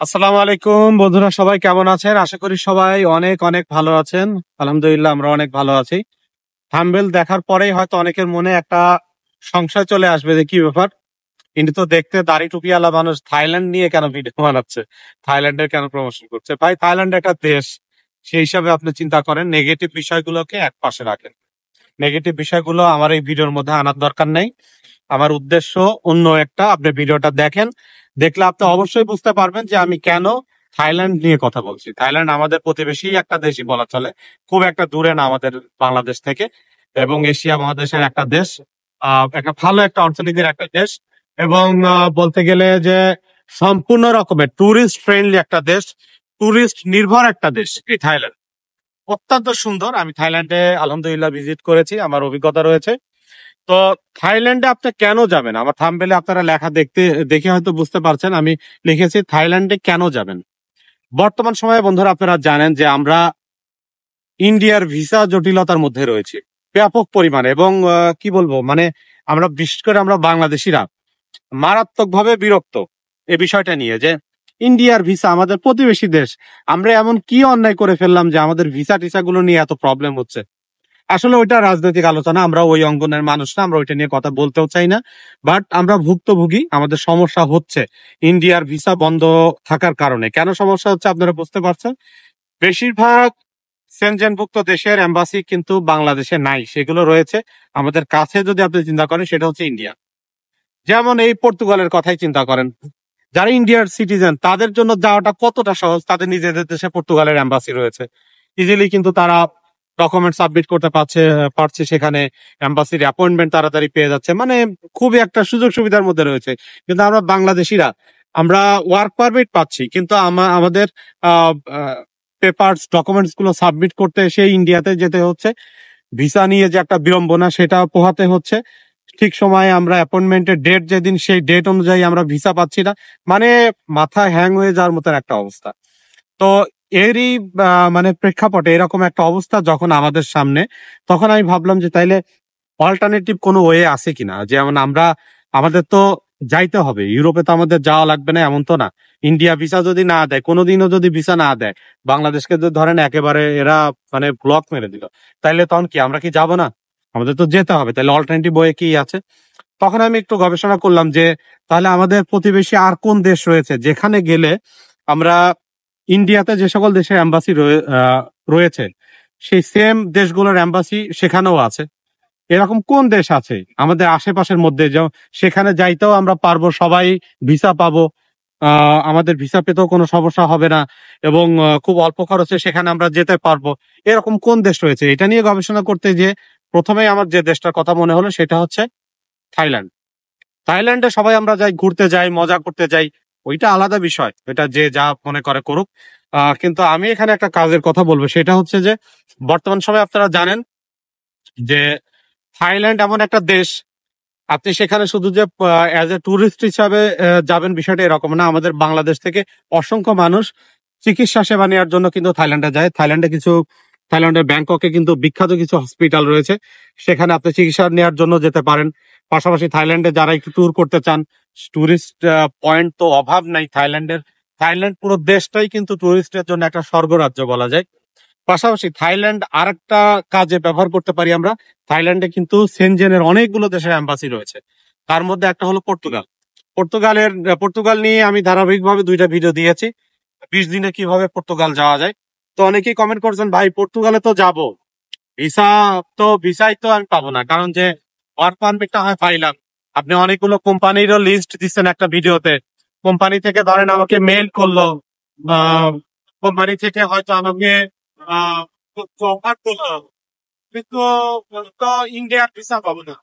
আসসালামু আলাইকুম বন্ধুরা, সবাই কেমন আছেন? আশা করি সবাই অনেক অনেক ভালো আছেন। আলহামদুলিল্লাহ, আমরা অনেক ভালো আছি। থাম্বনেল দেখার পরেই হয়তো অনেকের মনে একটা সংশয় চলে আসবে যে কি ব্যাপার, ইনি তো দেখতে দাড়ি টুপিওয়ালা মানুষ, থাইল্যান্ড নিয়ে কেন ভিডিও বানাচ্ছে, থাইল্যান্ডের কেন প্রমোশন করছে? ভাই, থাইল্যান্ড একটা দেশ, সেই হিসাবে আপনি চিন্তা করেন। নেগেটিভ বিষয়গুলোকে এক পাশে রাখেন। নেগেটিভ বিষয়গুলো আমার এই ভিডিওর মধ্যে আনার দরকার নেই। আমার উদ্দেশ্য অন্য একটা। আপনি ভিডিওটা দেখেন, দেখলে আপনি অবশ্যই বুঝতে পারবেন যে আমি কেন থাইল্যান্ড নিয়ে কথা বলছি। থাইল্যান্ড আমাদের প্রতিবেশী একটা দেশই বলা চলে, খুব একটা দূরে না আমাদের বাংলাদেশ থেকে, এবং এশিয়া মহাদেশের একটা দেশ। একটা ভালো একটা অর্থনীতির একটা দেশ, এবং বলতে গেলে যে সম্পূর্ণ রকমের টুরিস্ট ফ্রেন্ডলি একটা দেশ, টুরিস্ট নির্ভর একটা দেশ এই থাইল্যান্ড। অত্যন্ত সুন্দর। আমি থাইল্যান্ডে আলহামদুলিল্লাহ ভিজিট করেছি, আমার অভিজ্ঞতা রয়েছে। তো থাইল্যান্ডে আপনি কেন যাবেন? আমার থাম্বনেলে আপনারা লেখা দেখে হয়তো বুঝতে পারছেন, আমি লিখেছি থাইল্যান্ডে কেন যাবেন। বর্তমান সময়ে বন্ধুরা, আপনারা জানেন যে আমরা ইন্ডিয়ার ভিসা জটিলতার মধ্যে রয়েছি ব্যাপক পরিমাণে, এবং কি বলবো, মানে আমরা বিশেষ করে আমরা বাংলাদেশিরা মারাত্মকভাবে বিরক্ত এই বিষয়টা নিয়ে, যে ইন্ডিয়ার ভিসা, আমাদের প্রতিবেশী দেশ, আমরা এমন কি অন্যায় করে ফেললাম যে আমাদের ভিসা টিসা গুলো নিয়ে এত প্রবলেম হচ্ছে। আসলে ওইটা রাজনৈতিক আলোচনা, আমরা ওই অঙ্গনের মানুষ না, আমরা ওইটা নিয়ে কথা বলতেও চাই না। বাট আমরা ভুক্তভোগী, আমাদের সমস্যা হচ্ছে ইন্ডিয়ার ভিসা বন্ধ থাকার কারণে। কেন সমস্যা হচ্ছে আপনারা বুঝতে পারছেন? বেশিরভাগ সেনজেনভুক্ত দেশের এম্বাসি কিন্তু বাংলাদেশে নাই, সেগুলো রয়েছে আমাদের কাছে। যদি আপনি চিন্তা করেন, সেটা হচ্ছে ইন্ডিয়া। যেমন এই পর্তুগালের কথাই চিন্তা করেন, যারা ইন্ডিয়ার সিটিজেন তাদের জন্য যাওয়াটা কতটা সহজ। তাদের নিজেদের দেশে পর্তুগালের এম্বাসি রয়েছে, ইজিলি কিন্তু তারা ডকুমেন্ট সাবমিট করতে পারছে সেখানে, এম্বাসির অ্যাপয়েন্টমেন্ট তাড়াতাড়ি পেয়ে যাচ্ছে, মানে খুবই একটা সুযোগ সুবিধার মধ্যে রয়েছে। কিন্তু আমরা বাংলাদেশিরা, আমরা ওয়ার্ক পারমিট পাচ্ছি, কিন্তু আমাদের পেপারস ডকুমেন্টস গুলো সাবমিট করতে সেই ইন্ডিয়াতে যেতে হচ্ছে। ভিসা নিয়ে যে একটা বিড়ম্বনা, সেটা পোহাতে হচ্ছে। ঠিক সময়ে আমরা অ্যাপয়েন্টমেন্টের ডেট যেদিন, সেই ডেট অনুযায়ী আমরা ভিসা পাচ্ছি না। মানে মাথা হ্যাং হয়ে যাওয়ার মতন একটা অবস্থা। তো এরই মানে প্রেক্ষাপটে এরকম একটা অবস্থা যখন আমাদের সামনে, তখন আমি ভাবলাম যে তাইলে অল্টারনেটিভ কোনো ওয়ে আছে কিনা। যেমন আমাদের তো যাইতে হবে ইউরোপে, তো আমাদের যাওয়া লাগবে না এমন তো না। ইন্ডিয়া ভিসা যদি না দেয়, কোনোদিনও যদি ভিসা না দেয়, বাংলাদেশকে যদি ধরেন একেবারে এরা মানে ব্লক মেরে দিল, তাইলে তখন কি আমরা কি যাব না? আমাদের তো যেতে হবে। তাহলে অল্টারনেটিভ ওয়ে কি আছে? তখন আমি একটু গবেষণা করলাম যে তাহলে আমাদের প্রতিবেশী আর কোন দেশ রয়েছে যেখানে গেলে আমরা, ইন্ডিয়াতে যে সকল দেশের এম্বাসি রয়েছে, সেই সেম দেশগুলোর এম্বাসি সেখানেও আছে। এরকম কোন দেশ আছে আমাদের আশেপাশের মধ্যে, যে সেখানে যাইতেও আমরা পারবো, সবাই ভিসা পাবো, আমাদের ভিসা পেতেও কোনো সমস্যা হবে না, এবং খুব অল্প খরচে সেখানে আমরা যেতে পারবো। এরকম কোন দেশ রয়েছে? এটা নিয়ে গবেষণা করতে যে প্রথমেই আমার যে দেশটার কথা মনে হলো সেটা হচ্ছে থাইল্যান্ড। থাইল্যান্ডে সবাই আমরা যাই, ঘুরতে যাই, মজা করতে যাই, ওইটা আলাদা বিষয়, এটা যে যা মনে করে করুক। কিন্তু আমি এখানে একটা কাজের কথা বলবো, সেটা হচ্ছে যে বর্তমান সময়ে আপনারা জানেন যে থাইল্যান্ড এমন একটা দেশ, আপনি সেখানে শুধু যে অ্যাজ এ টুরিস্ট হিসাবে যাবেন বিষয়টা এরকম না। আমাদের বাংলাদেশ থেকে অসংখ্য মানুষ চিকিৎসা সেবা নেওয়ার জন্য কিন্তু থাইল্যান্ডে যায়। থাইল্যান্ডের ব্যাংককে কিন্তু বিখ্যাত কিছু হসপিটাল রয়েছে, সেখানে আপনি চিকিৎসা নেওয়ার জন্য যেতে পারেন। পাশাপাশি থাইল্যান্ডে যারা একটু ট্যুর করতে চান, টুরিস্ট পয়েন্ট তো অভাব নাই থাইল্যান্ডের। থাইল্যান্ড পুরো দেশটাই কিন্তু টুরিস্টের জন্য একটা স্বর্গরাজ্য বলা যায়। পাশাপাশি থাইল্যান্ড আরেকটা কাজে ব্যবহার করতে পারি আমরা। থাইল্যান্ডে কিন্তু সেনজেনের অনেকগুলো দেশের এম্বাসি রয়েছে, তার মধ্যে একটা হলো পর্তুগাল। পর্তুগাল নিয়ে আমি ধারাবাহিকভাবে 2টা ভিডিও দিয়েছি, 20 দিনে কিভাবে পর্তুগাল যাওয়া যায়। তো অনেকেই কমেন্ট করছেন, ভাই পর্তুগালে তো যাব, ভিসা ভিসাই তো আমি পাবো না, কারণ যে ওয়ার্ক পারমিটটা হয় পাইলাম। আপনি অনেকগুলো কোম্পানিরও লিস্ট দিচ্ছেন একটা ভিডিওতে, কোম্পানি থেকে ধরেন আমাকে মেল করলো, কোম্পানি থেকে হয়তো আমাকে অফার করলো, কিন্তু তো ইন্ডিয়ার ভিসা পাবো না।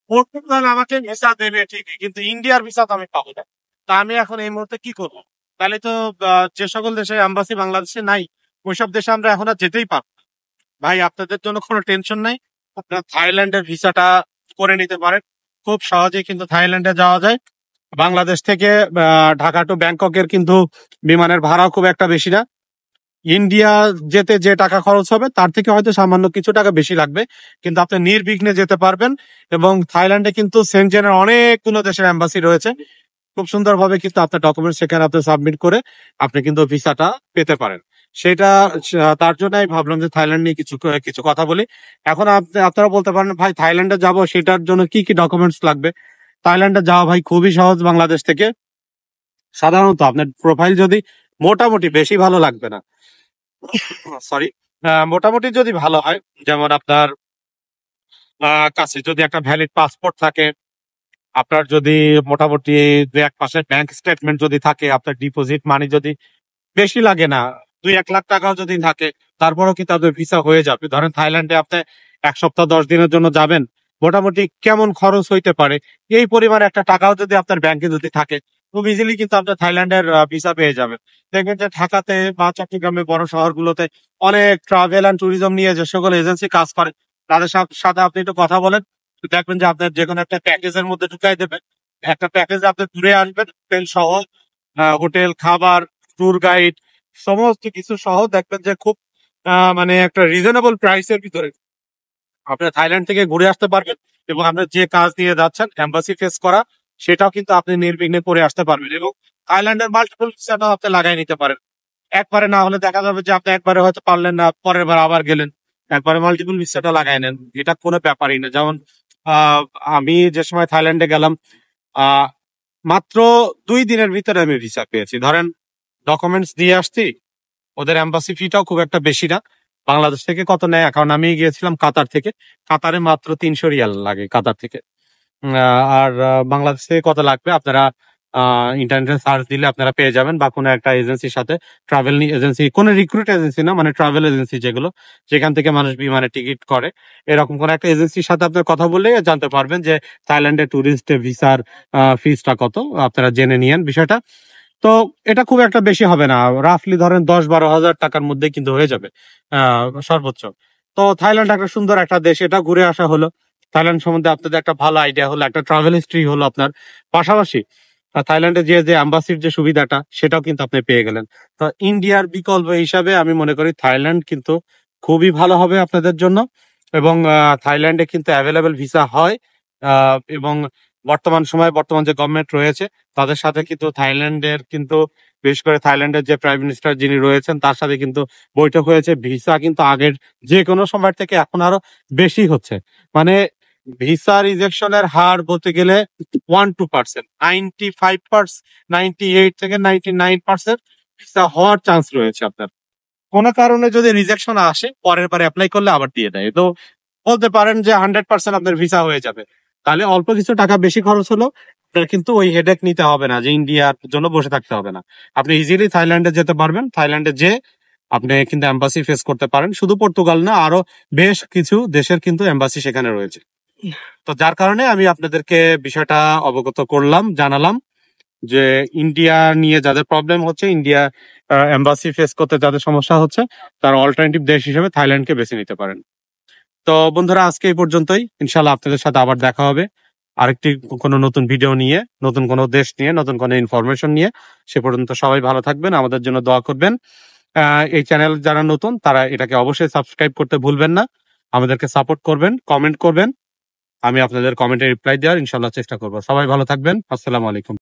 পর্তুগাল আমাকে ভিসা দেবে ঠিকই, কিন্তু ইন্ডিয়ার ভিসা তো আমি পাবো না। তা আমি এখন এই মুহূর্তে কি করবো? তাহলে তো যে সকল দেশের এম্বাসি বাংলাদেশে নাই, ওইসব দেশে আমরা এখন আর যেতেই পারবো না। ভাই, আপনাদের জন্য কোনো টেনশন নাই, আপনারা থাইল্যান্ডের ভিসাটা করে নিতে পারেন। খুব সহজেই কিন্তু থাইল্যান্ডে যাওয়া যায়। বাংলাদেশ থেকে ঢাকা টু ব্যাংককের কিন্তু বিমানের ভাড়াও খুব একটা বেশি না। ইন্ডিয়া যেতে যে টাকা খরচ হবে তার থেকে হয়তো সামান্য কিছু টাকা বেশি লাগবে, কিন্তু আপনি নির্বিঘ্নে যেতে পারবেন। এবং থাইল্যান্ডে কিন্তু সেনজেনের অনেকগুলো দেশের এম্বাসি রয়েছে, খুব সুন্দরভাবে কিন্তু আপনার ডকুমেন্টস সেখানে আপনি সাবমিট করে আপনি কিন্তু ভিসাটা পেতে পারেন। সেটা তার জন্য আমি ভাবলাম যে থাইল্যান্ড নিয়ে কিছু কথা বলি। এখন আপনারা বলতে পারেন ভাই থাইল্যান্ডে যাব সেটার জন্য কি কি ডকুমেন্টস লাগবে? থাইল্যান্ডে যাওয়া ভাই খুবই সহজ বাংলাদেশ থেকে। সাধারণত আপনার প্রোফাইল যদি মোটামুটি, বেশি ভালো লাগবে না, সরি, মোটামুটি যদি ভালো হয়, যেমন আপনার কাছে যদি একটা ভ্যালিড পাসপোর্ট থাকে, আপনার যদি মোটামুটি 2-1 মাসের ব্যাংক স্টেটমেন্ট যদি থাকে, আপনার ডিপোজিট মানি যদি বেশি লাগে না, 2-1 লাখ টাকাও যদি থাকে, তারপরেও কিন্তু আপনার ভিসা হয়ে যাবে। ধরেন থাইল্যান্ডে আপনি 1 সপ্তাহ 10 দিনের জন্য যাবেন, মোটামুটি কেমন খরচ হইতে পারে এই পরিমাণে একটা টাকাও যদি আপনার ব্যাংকে যদি থাকে, খুব ইজিলি কিন্তু আপনার থাইল্যান্ডের ভিসা পেয়ে যাবেন। দেখবেন যে ঢাকাতে বা চট্টগ্রামে বড় শহরগুলোতে অনেক ট্রাভেল অ্যান্ড ট্যুরিজম নিয়ে যে সকল এজেন্সি কাজ করে, তাদের সাথে আপনি একটু কথা বলেন, দেখবেন যে আপনার যে কোনো একটা প্যাকেজের মধ্যে ঢুকাই দেবেন। একটা প্যাকেজে আপনি ঘুরে আসবেন, হোটেল সহ, হোটেল, খাবার, ট্যুর গাইড, সমস্ত কিছু সহ দেখবেন যে খুব মানে একটা রিজনেবল প্রাইসের ভিতরে আপনি থাইল্যান্ড থেকে ঘুরে আসতে পারবেন। এবং আপনার যে কাজ দিয়ে যাচ্ছেন এম্বাসি ফেস করা, সেটাও কিন্তু আপনি নির্বিঘ্নে করে আসতে পারবেন। এবং থাইল্যান্ডের মাল্টিপল ভিসাটাও আপনি লাগাই নিতে পারেন। একবারে না হলে দেখা যাবে যে আপনি একবারে হয়তো পারলেন না, পরের বার আবার গেলেন, একবারে মাল্টিপল ভিসাটা লাগাই নেন, এটা কোনো ব্যাপারই না। যেমন আহ আমি যে সময় থাইল্যান্ডে গেলাম, আহ মাত্র 2 দিনের ভিতরে আমি ভিসা পেয়েছি। ধরেন ডকুমেন্টস দিয়ে আসছি, ওদের এম্বাসি ফিটাও খুব একটা বেশি না। বাংলাদেশ থেকে কত নেয়, কারণ আমি গিয়েছিলাম কাতার থেকে, কাতারে মাত্র 300 রিয়াল লাগে কাতার থেকে। আর বাংলাদেশ থেকে কত লাগবে আপনারা ইন্টারনেটে সার্চ দিলে আপনারা পেয়ে যাবেন, বা কোনো একটা এজেন্সির সাথে, ট্রাভেল এজেন্সি, কোনো রিক্রুট এজেন্সি না, মানে ট্রাভেল এজেন্সি যেগুলো, যেখান থেকে মানুষ বিমানে টিকিট করে, এরকম কোন একটা এজেন্সির সাথে আপনার কথা বললে জানতে পারবেন যে থাইল্যান্ডের ট্যুরিস্ট ভিসার ফিসটা কত, আপনারা জেনে নিয়েন বিষয়টা। তো এটা খুব একটা বেশি হবে না, রাফলি ধরেন 10-12 হাজার টাকার মধ্যে কিন্তু হয়ে যাবে সর্বোচ্চ। তো থাইল্যান্ড একটা সুন্দর একটা দেশ, এটা ঘুরে আসা হলো। থাইল্যান্ড সম্বন্ধে আপনাদের একটা ভালো আইডিয়া হলো, একটা ট্রাভেল হিস্ট্রি হলো আপনার। পাশাপাশি থাইল্যান্ডে যে অ্যাম্বাসির যে সুবিধাটা, সেটাও কিন্তু আপনি পেয়ে গেলেন। তো ইন্ডিয়ার বিকল্প হিসাবে আমি মনে করি থাইল্যান্ড কিন্তু খুবই ভালো হবে আপনাদের জন্য। এবং থাইল্যান্ডে কিন্তু অ্যাভেলেবেল ভিসা হয়, এবং বর্তমান সময়ে বর্তমান যে গভর্নমেন্ট রয়েছে তাদের সাথে কিন্তু থাইল্যান্ডের কিন্তু, বিশেষ করে থাইল্যান্ডের যে প্রাইম মিনিস্টার যিনি রয়েছেন তার সাথে কিন্তু বৈঠক হয়েছে। ভিসা কিন্তু আগের যে কোনো সময় থেকে এখন আরো বেশি হচ্ছে। মানে ভিসা রিজেকশনের হার বলতে গেলে 1-2%, 98 থেকে 99% ভিসা হওয়ার চান্স রয়েছে আপনার। কোনো কারণে যদি রিজেকশন আসে, পরের বার অ্যাপ্লাই করলে আবার দিয়ে দেয়। তো বলতে পারেন যে 100% আপনার ভিসা হয়ে যাবে। তাহলে অল্প কিছু টাকা বেশি খরচ হলো, আপনার কিন্তু ওই হেডেক নিতে হবে না যে ইন্ডিয়ার জন্য বসে থাকতে হবে না। আপনি ইজিলি থাইল্যান্ডে যেতে পারবেন। থাইল্যান্ডে যে আপনি কিন্তু এম্বাসি ফেস করতে পারেন, শুধু পর্তুগাল না, আরো বেশ কিছু দেশের কিন্তু এম্বাসি সেখানে রয়েছে। তো যার কারণে আমি আপনাদেরকে বিষয়টা অবগত করলাম, জানালাম যে ইন্ডিয়া নিয়ে যাদের প্রবলেম হচ্ছে, ইন্ডিয়া এম্বাসি ফেস করতে যাদের সমস্যা হচ্ছে, তার অল্টারনেটিভ দেশ হিসেবে থাইল্যান্ডকে বেছে নিতে পারেন। তো বন্ধুরা, আজকে এই পর্যন্তই। ইনশাল্লাহ আপনাদের সাথে আবার দেখা হবে আরেকটি কোনো নতুন ভিডিও নিয়ে, নতুন কোনো দেশ নিয়ে, নতুন কোনো ইনফরমেশন নিয়ে। সে পর্যন্ত সবাই ভালো থাকবেন, আমাদের জন্য দোয়া করবেন। এই চ্যানেল যারা নতুন তারা এটাকে অবশ্যই সাবস্ক্রাইব করতে ভুলবেন না। আমাদেরকে সাপোর্ট করবেন, কমেন্ট করবেন। আমি আপনাদের কমেন্টে রিপ্লাই দেওয়ার ইনশাল্লাহ চেষ্টা করবো। সবাই ভালো থাকবেন। আসসালামু আলাইকুম।